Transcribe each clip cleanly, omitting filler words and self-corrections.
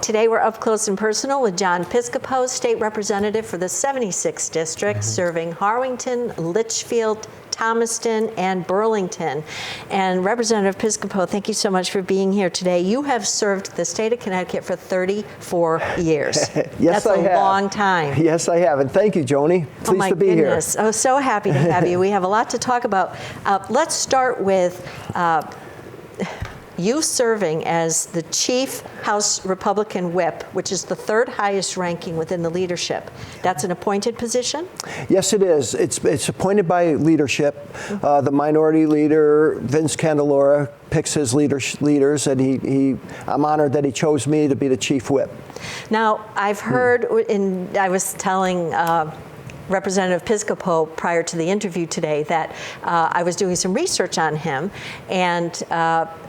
Today we're up close and personal with John Piscopo, State Representative for the 76th District, serving Harwington, Litchfield, Thomaston, and Burlington. And Representative Piscopo, thank you so much for being here today. You have served the state of Connecticut for 34 years. Yes, That's a long time. Yes, I have. And thank you, Joni. Pleased to be goodness. here. Oh, so happy to have you. We have a lot to talk about. Let's start with you serving as the Chief House Republican Whip, which is the third highest ranking within the leadership. That's an appointed position? Yes, it is. It's appointed by leadership. The minority leader, Vince Candelora, picks his leaders, and I'm honored that he chose me to be the Chief Whip. Now, I've heard, I was telling Representative Piscopo prior to the interview today that I was doing some research on him and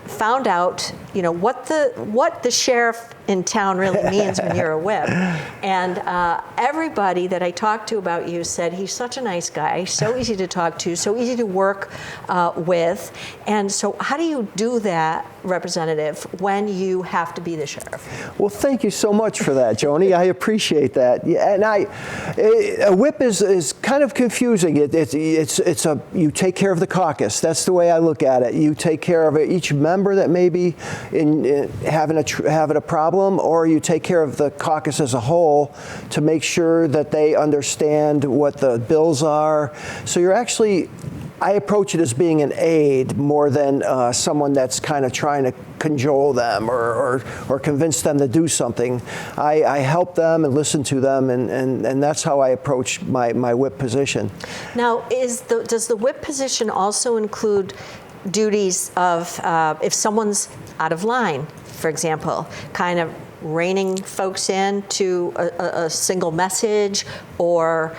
found out, what the sheriff in town really means when you're a whip. And everybody that I talked to about you said he's such a nice guy, so easy to talk to, so easy to work with. And so how do you do that, Representative, when you have to be the sheriff? Well, thank you so much for that, Joni. I appreciate that. Yeah, and a whip is kind of confusing. You take care of the caucus. That's the way I look at it. You take care of each member that may be having a problem, or you take care of the caucus as a whole to make sure that they understand what the bills are. So I approach it as being an aide more than someone that's kind of trying to cajole them or convince them to do something. I help them and listen to them, and that's how I approach my whip position. Now, does the whip position also include duties of if someone's out of line, for example, kind of reining folks in to a single message, or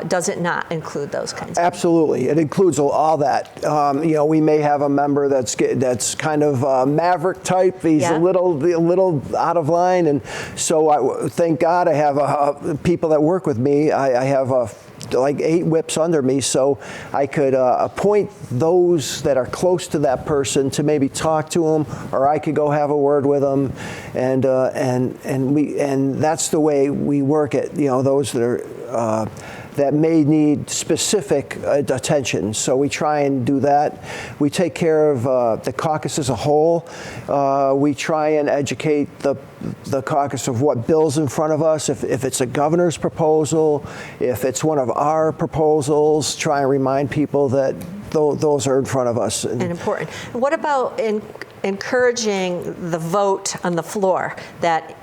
does it not include those kinds of Absolutely. It includes all that. We may have a member that's kind of maverick type. He's a little out of line, and so thank God I have people that work with me. I have like 8 whips under me, so I could appoint those that are close to that person to maybe talk to them, or I could go have a word with them, and that's the way we work it. Those that are that may need specific attention. So we try and do that. We take care of the caucus as a whole. We try and educate the caucus of what bill's in front of us. If it's a governor's proposal, if it's one of our proposals, try and remind people that those are in front of us. And important. What about encouraging the vote on the floor, that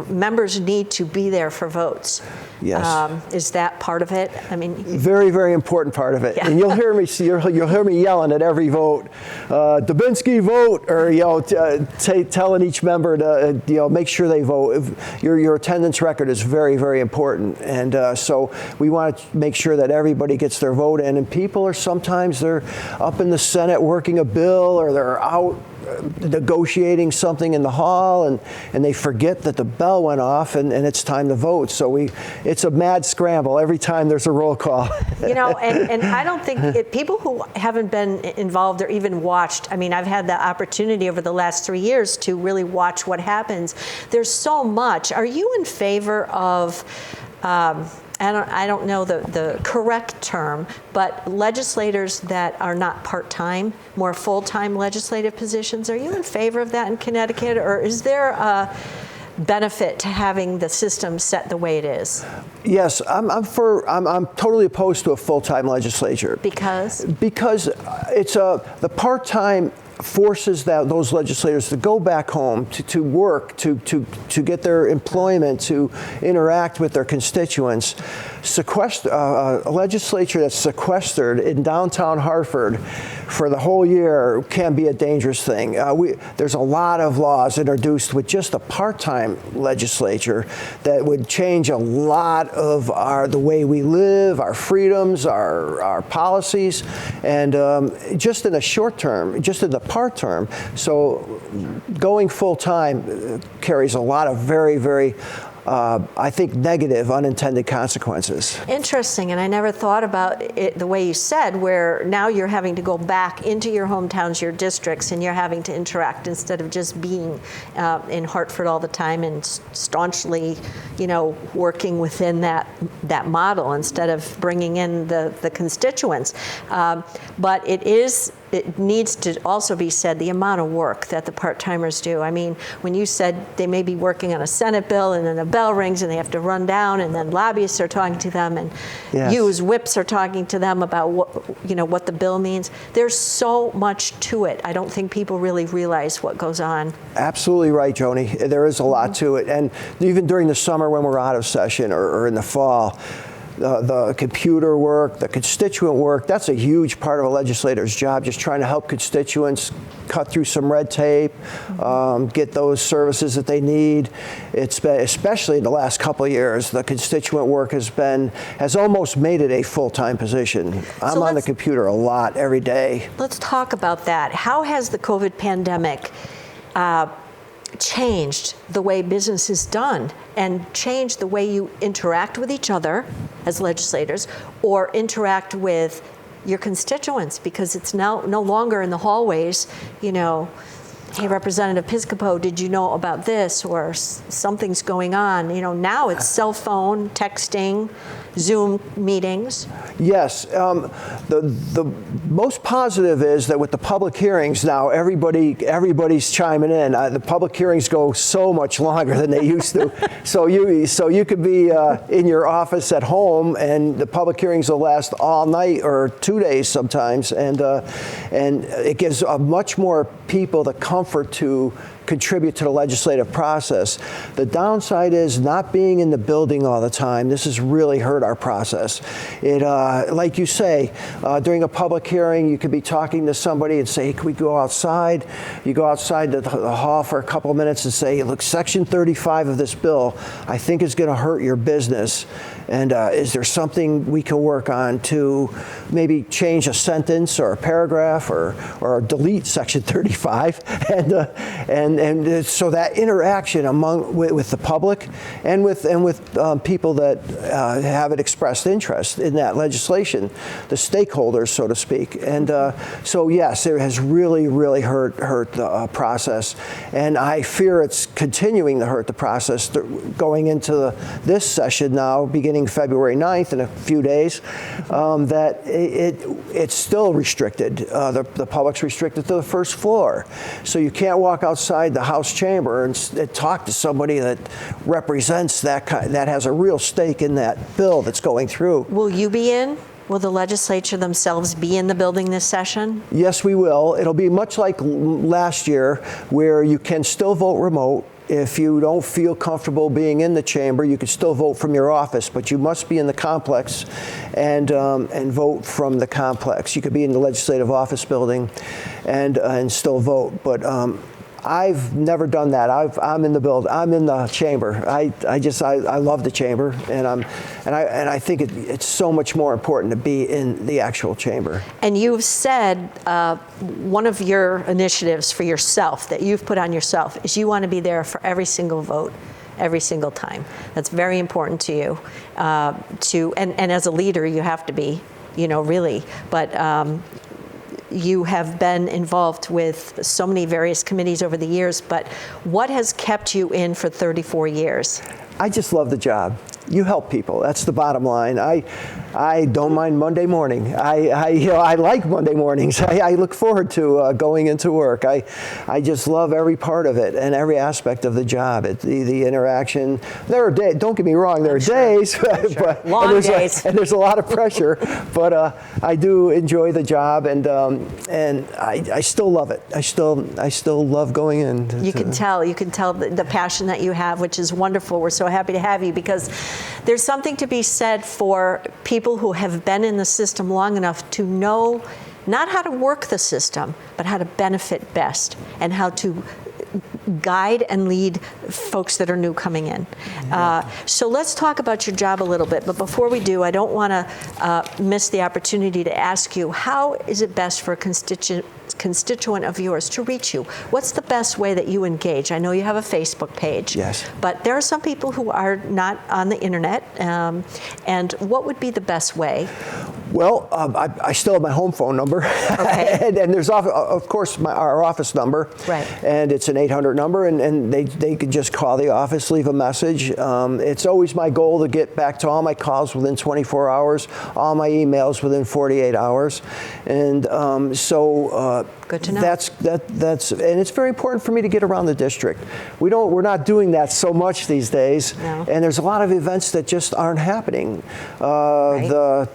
members need to be there for votes? Yes. Is that part of it? I mean, very, very important part of it. Yeah. And you'll hear me yelling at every vote, Dubinsky vote, or telling each member to make sure they vote. Your attendance record is very, very important, and so we want to make sure that everybody gets their vote in. And people are sometimes they're up in the Senate working a bill, or they're out negotiating something in the hall, and they forget that the bell went off and it's time to vote. So it's a mad scramble every time there's a roll call. And I don't think people who haven't been involved or even watched, I mean, I've had the opportunity over the last 3 years to really watch what happens. There's so much. Are you in favor of I don't know the correct term, but legislators that are not part-time, more full-time legislative positions? Are you in favor of that in Connecticut, or is there a benefit to having the system set the way it is? Yes, I'm totally opposed to a full-time legislature. Because? Because it's the part-time forces those legislators to go back home, to work, to get their employment, to interact with their constituents. A legislature that's sequestered in downtown Hartford for the whole year can be a dangerous thing. There's a lot of laws introduced with just a part-time legislature that would change a lot of the way we live, our freedoms, our policies, and just in the short term, just in the part term. So going full-time carries a lot of very, very I think, negative unintended consequences. Interesting, and I never thought about it the way you said, where now you're having to go back into your hometowns, your districts, and you're having to interact instead of just being in Hartford all the time and staunchly, working within that model instead of bringing in the constituents. But it needs to also be said, the amount of work that the part-timers do. I mean, when you said they may be working on a Senate bill and then a bell rings and they have to run down, and then lobbyists are talking to them, and yes. you as whips are talking to them about what the bill means. There's so much to it. I don't think people really realize what goes on. Absolutely right, Joni. There is a lot to it. And even during the summer when we're out of session or in the fall, the computer work, the constituent work, that's a huge part of a legislator's job, just trying to help constituents cut through some red tape, get those services that they need. It's been, especially in the last couple of years, the constituent work has almost made it a full-time position. I'm on the computer a lot every day. Let's talk about that. How has the COVID pandemic changed the way business is done and changed the way you interact with each other as legislators or interact with your constituents? Because it's now no longer in the hallways, hey, Representative Piscopo, did you know about this? Or something's going on. Now it's cell phone, texting, Zoom meetings. Yes. The most positive is that with the public hearings now, everybody's chiming in. The public hearings go so much longer than they used to. So you could be in your office at home, and the public hearings will last all night or 2 days sometimes, and it gives much more people the comfort to contribute to the legislative process. The downside is not being in the building all the time. This has really hurt our process. It, like you say, during a public hearing, you could be talking to somebody and say, hey, can we go outside? You go outside the hall for a couple of minutes and say, look, Section 35 of this bill, I think is going to hurt your business. And is there something we can work on to maybe change a sentence or a paragraph or delete Section 35? And so that interaction with the public and with people that have an expressed interest in that legislation, the stakeholders, so to speak. And so yes, it has really, really hurt the process, and I fear it's continuing to hurt the process going into this session now, beginning February 9th in a few days. That it's still restricted. The public's restricted to the first floor, so you can't walk outside the House chamber and talk to somebody that represents that has a real stake in that bill that's going through. Will you be in? Will the legislature themselves be in the building this session? Yes, we will. It'll be much like last year, where you can still vote remote. If you don't feel comfortable being in the chamber, you can still vote from your office, but you must be in the complex and vote from the complex. You could be in the legislative office building and still vote, but I've never done that. I'm in the building. I'm in the chamber. I love the chamber, and I think it's so much more important to be in the actual chamber. And you've said one of your initiatives for yourself that you've put on yourself is you want to be there for every single vote, every single time. That's very important to you. And as a leader, you have to be, really. But you have been involved with so many various committees over the years, but what has kept you in for 34 years? I just love the job. You help people. That's the bottom line. I don't mind Monday morning. I like Monday mornings. I look forward to going into work. I just love every part of it and every aspect of the job. The interaction. There are days. Don't get me wrong. There are days, but long days, and there's a lot of pressure. But I do enjoy the job, and I still love it. I still love going in. You can tell the passion that you have, which is wonderful. We're so happy to have you, because there's something to be said for people who have been in the system long enough to know not how to work the system, but how to benefit best and how to guide and lead folks that are new coming in. So let's talk about your job a little bit. But before we do, I don't want to miss the opportunity to ask you, how is it best for a constituent of yours to reach you? What's the best way that you engage? I know you have a Facebook page. Yes. But there are some people who are not on the internet. And what would be the best way? Well, I still have my home phone number. Okay. and there's, of course, our office number. Right. And it's an 800 number, and they could just call the office, leave a message. It's always my goal to get back to all my calls within 24 hours, all my emails within 48 hours. And good to know. That's and it's very important for me to get around the district. We're not doing that so much these days. No. And there's a lot of events that just aren't happening. Right. The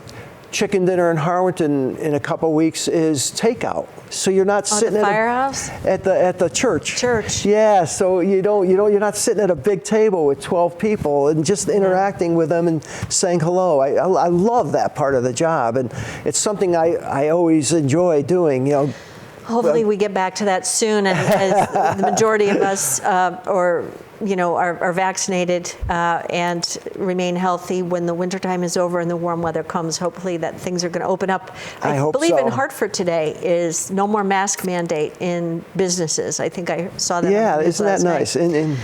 chicken dinner in Harwinton in a couple weeks is takeout, so you're not sitting the firehouse at the church. Church. Yeah, so you're not sitting at a big table with 12 people and just interacting with them and saying hello. I love that part of the job, and it's something I always enjoy doing. Hopefully we get back to that soon, and as the majority of us are vaccinated and remain healthy when the wintertime is over and the warm weather comes. Hopefully that things are going to open up. I hope believe so. in Hartford today is no more mask mandate in businesses. I think I saw that. Yeah, on the news isn't that last nice? night.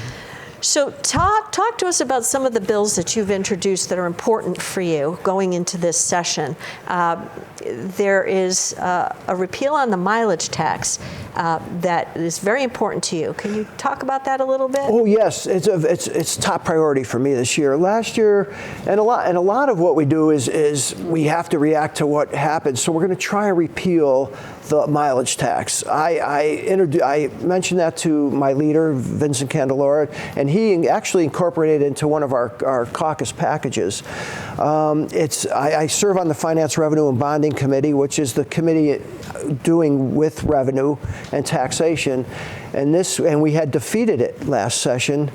So talk to us about some of the bills that you've introduced that are important for you going into this session. There is a repeal on the mileage tax that is very important to you. Can you talk about that a little bit? Oh yes, it's top priority for me this year. Last year, and a lot of what we do is we have to react to what happens. So we're going to try and repeal the mileage tax. I mentioned that to my leader, Vincent Candelora, and he actually incorporated it into one of our caucus packages. I serve on the Finance, Revenue, and Bonding Committee, which is the committee doing with revenue and taxation, and we had defeated it last session.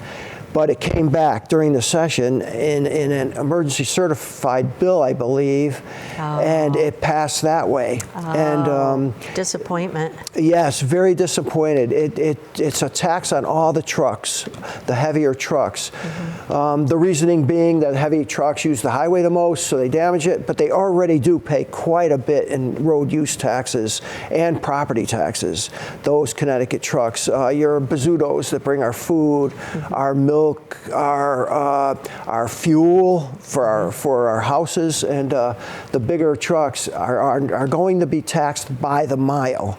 But it came back during the session in an emergency certified bill, I believe, and it passed that way. And disappointment. Yes, very disappointed. It's a tax on all the trucks, the heavier trucks. Mm-hmm. The reasoning being that heavy trucks use the highway the most, so they damage it, but they already do pay quite a bit in road use taxes and property taxes. Those Connecticut trucks, your Bizzutos that bring our food, our milk, our fuel for our houses, and the bigger trucks are going to be taxed by the mile.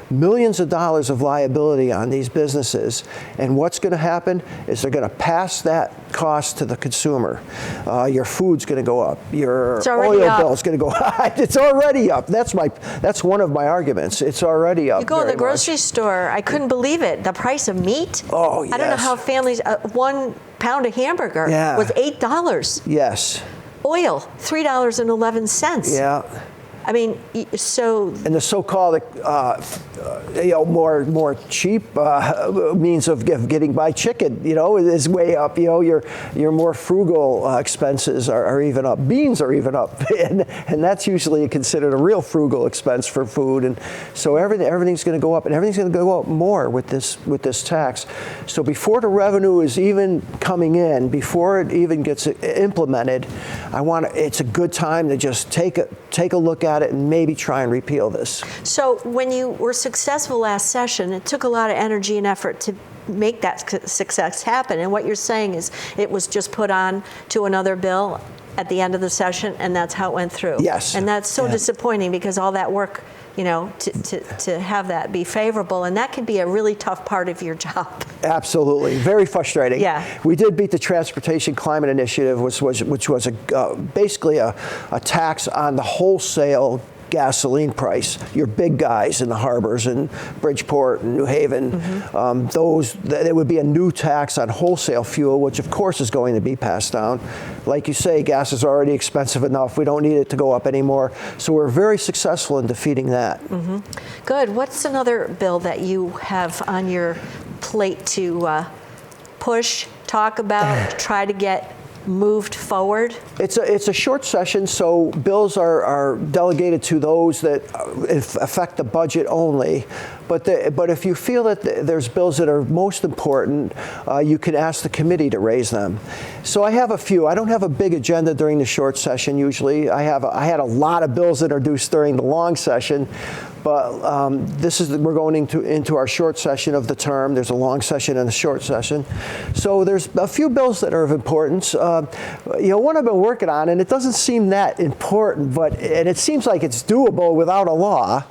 Millions of dollars of liability on these businesses, and what's going to happen is they're going to pass that cost to the consumer. Your food's going to go up. Your oil bill's going to go up. It's already up. That's one of my arguments. It's already up. You go to the grocery store. I couldn't believe it. The price of meat. Oh, yes. I don't know how families. 1 pound of hamburger was $8. Yes. Oil $3.11. Yeah. I mean, so. And the so-called, more cheap means of getting by chicken, is way up. Your more frugal expenses are even up. Beans are even up, and that's usually considered a real frugal expense for food. And so everything's going to go up, and everything's going to go up more with this tax. So before the revenue is even coming in, before it even gets implemented, it's a good time to just take a look at it and maybe try and repeal this. So when you were successful last session, it took a lot of energy and effort to make that success happen. And what you're saying is it was just put on to another bill at the end of the session, and that's how it went through. Yes. And that's so disappointing, because all that work, to have that be favorable, and that can be a really tough part of your job. Absolutely, very frustrating. Yeah. We did beat the Transportation Climate Initiative, which was basically a tax on the wholesale gasoline price. Your big guys in the harbors in Bridgeport and New Haven, there would be a new tax on wholesale fuel, which of course is going to be passed down. Like you say, gas is already expensive enough. We don't need it to go up anymore. So we're very successful in defeating that. Mm-hmm. Good. What's another bill that you have on your plate to push, talk about, try to get moved forward? It's a short session, so bills are delegated to those that affect the budget only. But if you feel that there's bills that are most important, you can ask the committee to raise them. So I have a few. I don't have a big agenda during the short session usually. I had a lot of bills introduced during the long session. But we're going into our short session of the term. There's a long session and a short session. So there's a few bills that are of importance. One I've been working on, and it doesn't seem that important, and it seems like it's doable without a law.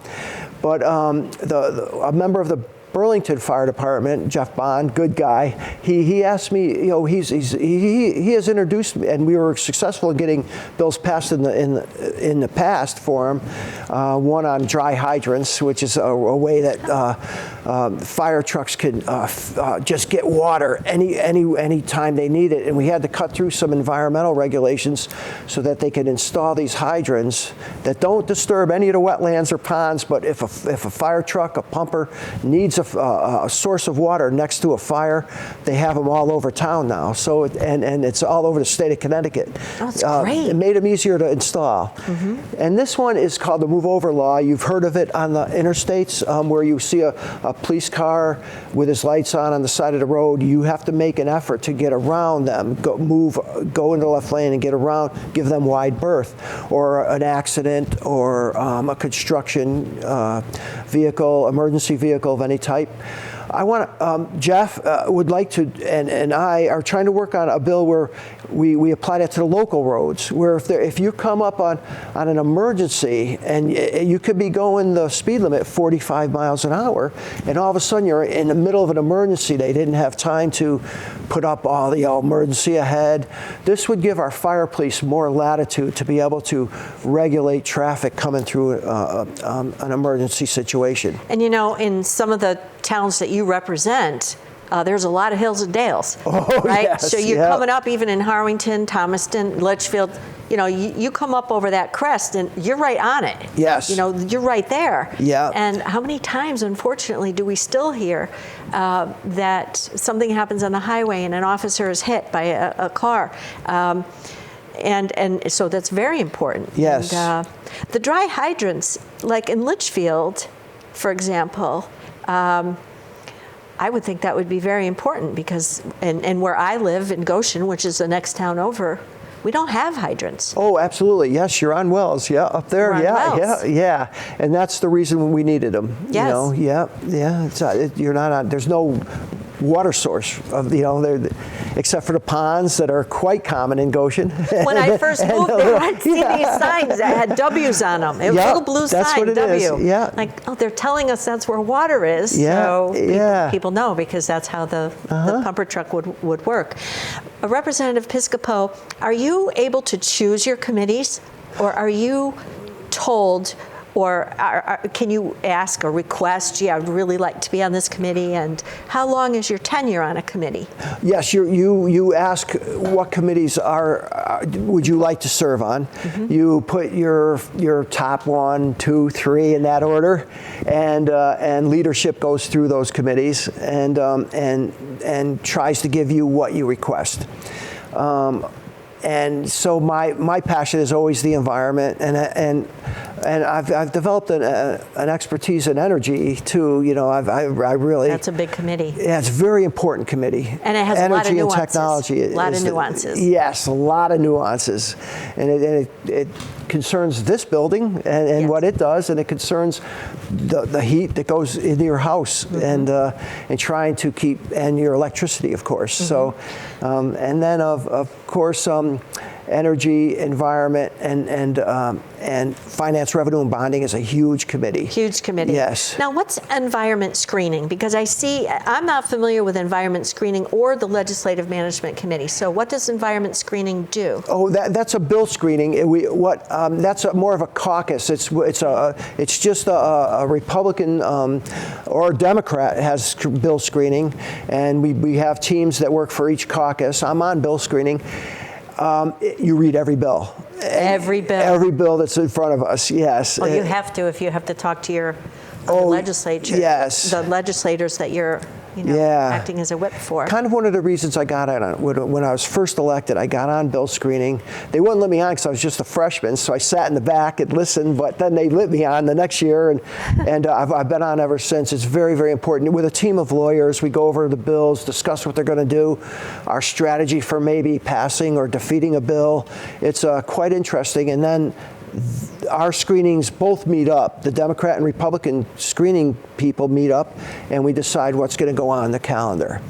But a member of the Burlington Fire Department, Jeff Bond, good guy. He asked me, he has introduced me, and we were successful in getting bills passed in the past for him. One on dry hydrants, which is a way that fire trucks can just get water any time they need it. And we had to cut through some environmental regulations so that they can install these hydrants that don't disturb any of the wetlands or ponds. But if a fire truck, a pumper needs a source of water next to a fire, they have them all over town now. So and it's all over the state of Connecticut. Oh, that's great. It made them easier to install. Mm-hmm. And this one is called the Move Over Law. You've heard of it on the interstates where you see a police car with his lights on the side of the road. You have to make an effort to get around them, go into the left lane and get around, give them wide berth, or an accident, or a construction vehicle, emergency vehicle of any type. I want Jeff would like to, and I are trying to work on a bill where we apply that to the local roads, where if you come up on an emergency and you could be going the speed limit 45 miles an hour, and all of a sudden you're in the middle of an emergency, they didn't have time to put up all the emergency ahead. This would give our fire police more latitude to be able to regulate traffic coming through an emergency situation. And in some of the towns that you represent, there's a lot of hills and dales, right? Yes, so you're coming up even in Harwington, Thomaston, Litchfield, you come up over that crest and you're right on it. Yes. You're right there. Yeah. And how many times, unfortunately, do we still hear that something happens on the highway and an officer is hit by a car? And so that's very important. Yes. And, the dry hydrants, like in Litchfield, for example, I would think that would be very important because, and where I live in Goshen, which is the next town over, we don't have hydrants. Oh, absolutely. Yes, you're on wells. Yeah, up there. We're on wells. Yeah. And that's the reason we needed them. Yes. Yeah. You're not on. There's no water source of except for the ponds that are quite common in Goshen. When I first moved there, I'd see these signs that had W's on them. It was a little blue that's sign, what it W. is. Yeah. Like, they're telling us that's where water is. Yeah. So people know because that's how the pumper truck would work. Representative Piscopo, are you able to choose your committees, or are you told, or can you ask or request, gee, I'd really like to be on this committee, and how long is your tenure on a committee? Yes, you ask what committees would you like to serve on. Mm-hmm. You put your top 1, 2, 3 in that order, and leadership goes through those committees and tries to give you what you request. And so my passion is always the environment, and I've developed an expertise in energy too. I really. That's a big committee. Yeah, it's a very important committee. And it has energy a lot of nuances. And technology. A lot of nuances. Yes, a lot of nuances, and it concerns this building and what it does, and it concerns the heat that goes into your house, and trying to keep, and your electricity, of course. So, and then of course energy, environment, and finance, revenue, and bonding is a huge committee. Huge committee. Yes. Now, what's environment screening? Because I'm not familiar with environment screening or the Legislative Management Committee. So what does environment screening do? Oh, that's a bill screening. That's more of a caucus. It's just a Republican or a Democrat has bill screening, and we have teams that work for each caucus. I'm on bill screening. You read every bill. Every bill. Every bill that's in front of us, yes. Well, you have to if you have to talk to your legislature. Yes. The legislators that you're acting as a whip for. Kind of one of the reasons I got on when I was first elected. I got on bill screening. They wouldn't let me on because I was just a freshman, so I sat in the back and listened. But then they let me on the next year, and I've been on ever since. It's very, very important. With a team of lawyers, we go over the bills, discuss what they're going to do, our strategy for maybe passing or defeating a bill. It's quite interesting. And then our screenings both meet up. The Democrat and Republican screening people meet up, and we decide what's going to go on the calendar.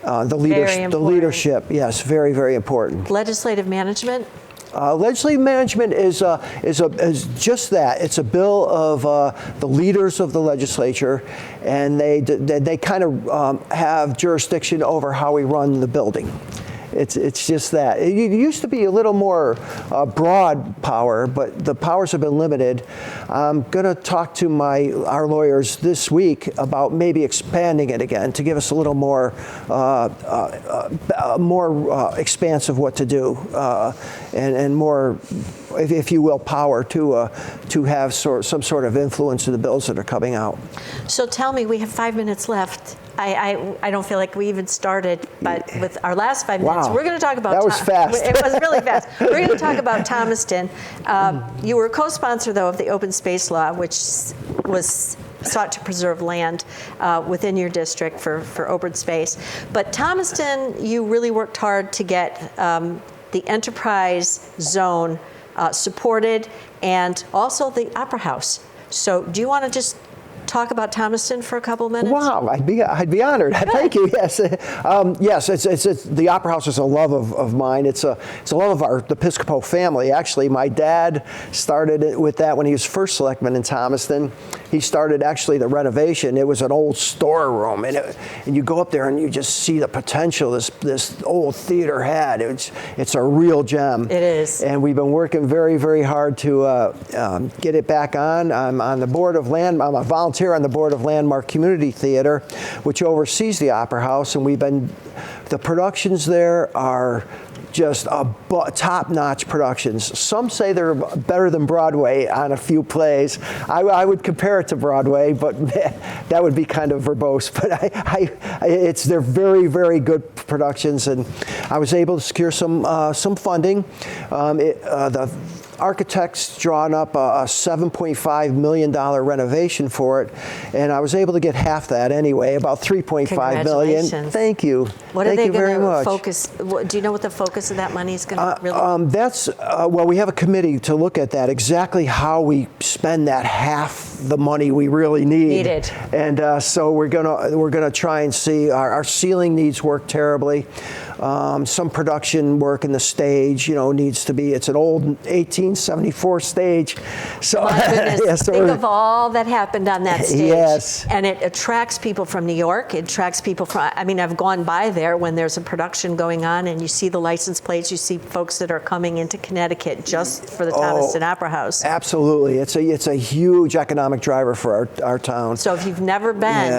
The leadership, yes, very, very important. Legislative management? Legislative management is just that. It's a bill of the leaders of the legislature, and they kind of have jurisdiction over how we run the building. It's just that. It used to be a little more broad power, but the powers have been limited. I'm going to talk to our lawyers this week about maybe expanding it again to give us a little more expanse of what to do and more, if you will, power to have some sort of influence in the bills that are coming out. So tell me, we have 5 minutes left. I don't feel like we even started, but with our last 5 minutes, we're going to talk about. That was fast. It was really fast. We're going to talk about Thomaston. You were a co-sponsor, though, of the open space law, which was sought to preserve land within your district for open space. But Thomaston, you really worked hard to get the enterprise zone supported, and also the Opera House. So do you want to just talk about Thomaston for a couple minutes? Wow, I'd be honored. Good. Thank you. Yes, yes. It's the Opera House is a love of mine. It's a love of the Piscopo family. Actually, my dad started it with that when he was first selectman in Thomaston. He started actually the renovation. It was an old storeroom, and you go up there and you just see the potential this old theater had. It's a real gem. It is. And we've been working very, very hard to get it back on. I'm on the board of I'm a volunteer on the board of Landmark Community Theater, which oversees the Opera House, and the productions there are just top-notch productions. Some say they're better than Broadway on a few plays. I would compare it to Broadway, but that would be kind of verbose. But they're very, very good productions, and I was able to secure some funding. The architects drawn up a $7.5 million renovation for it, and I was able to get half that anyway, about $3.5 million. Thank you. What are they going to focus? Do you know what the focus of that money is going to really? That's well, we have a committee to look at that, exactly how we spend that half the money we really needed. And so we're gonna try and see. Our ceiling needs work terribly. Some production work in the stage, needs to be. It's an old 1874 stage. So, my goodness, yeah, so think of all that happened on that stage. Yes. And it attracts people from New York. It attracts people from. I've gone by there when there's a production going on, and you see the license plates. You see folks that are coming into Connecticut just for the Thomaston Opera House. Absolutely, it's a huge economic driver for our town. So if you've never been,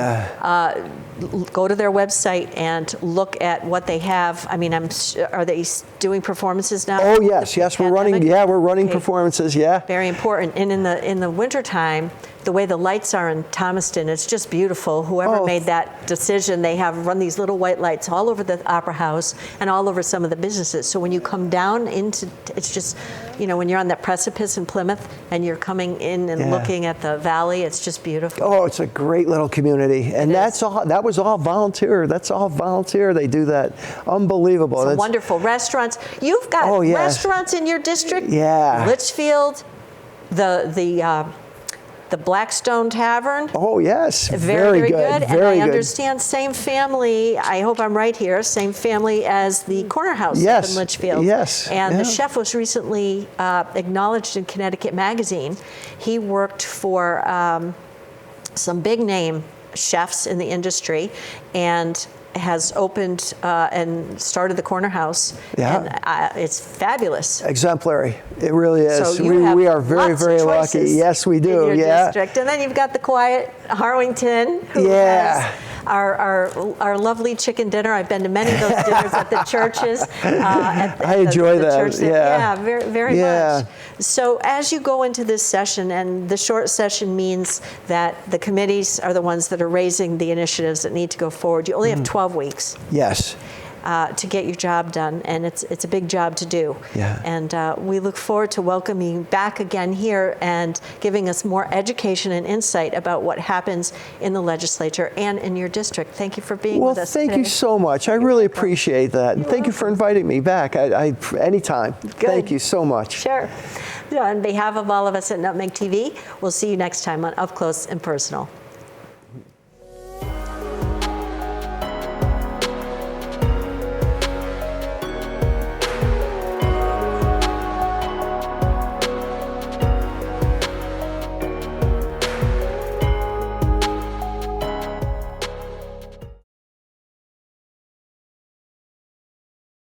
go to their website and look at what they have. Are they doing performances now? Oh yes, we're running. Yeah, we're running performances. Yeah, very important. And in the wintertime, the way the lights are in Thomaston, it's just beautiful. Whoever made that decision, they have run these little white lights all over the Opera House and all over some of the businesses. So when you come down into, it's just, when you're on that precipice in Plymouth and you're coming in and looking at the valley, it's just beautiful. Oh, it's a great little community. And that was all volunteer. That's all volunteer. They do that. Unbelievable. It's wonderful. Restaurants. You've got restaurants in your district? Yeah. Litchfield, the Blackstone Tavern. Oh, yes. Very, very good. And I good. understand same family, I hope I'm right here, same family as the Corner House up in Litchfield. Yes. And the chef was recently acknowledged in Connecticut Magazine. He worked for some big name chefs in the industry and has opened and started the Corner House. Yeah. And it's fabulous. Exemplary. It really is. So we are very, very lucky. Yes, we do. In your district. And then you've got the quiet Harwington, who has our lovely chicken dinner. I've been to many of those dinners at the churches. I enjoy that. Church Yeah, very, very much. So as you go into this session, and the short session means that the committees are the ones that are raising the initiatives that need to go forward. You only have 12 weeks. Yes. To get your job done, and it's a big job to do. Yeah. And we look forward to welcoming you back again here and giving us more education and insight about what happens in the legislature and in your district. Thank you for being with us thank today. you so much. I really appreciate that. And thank you for inviting me back. Anytime. Good. Thank you so much. Sure. On behalf of all of us at Nutmeg TV, we'll see you next time on Up Close and Personal.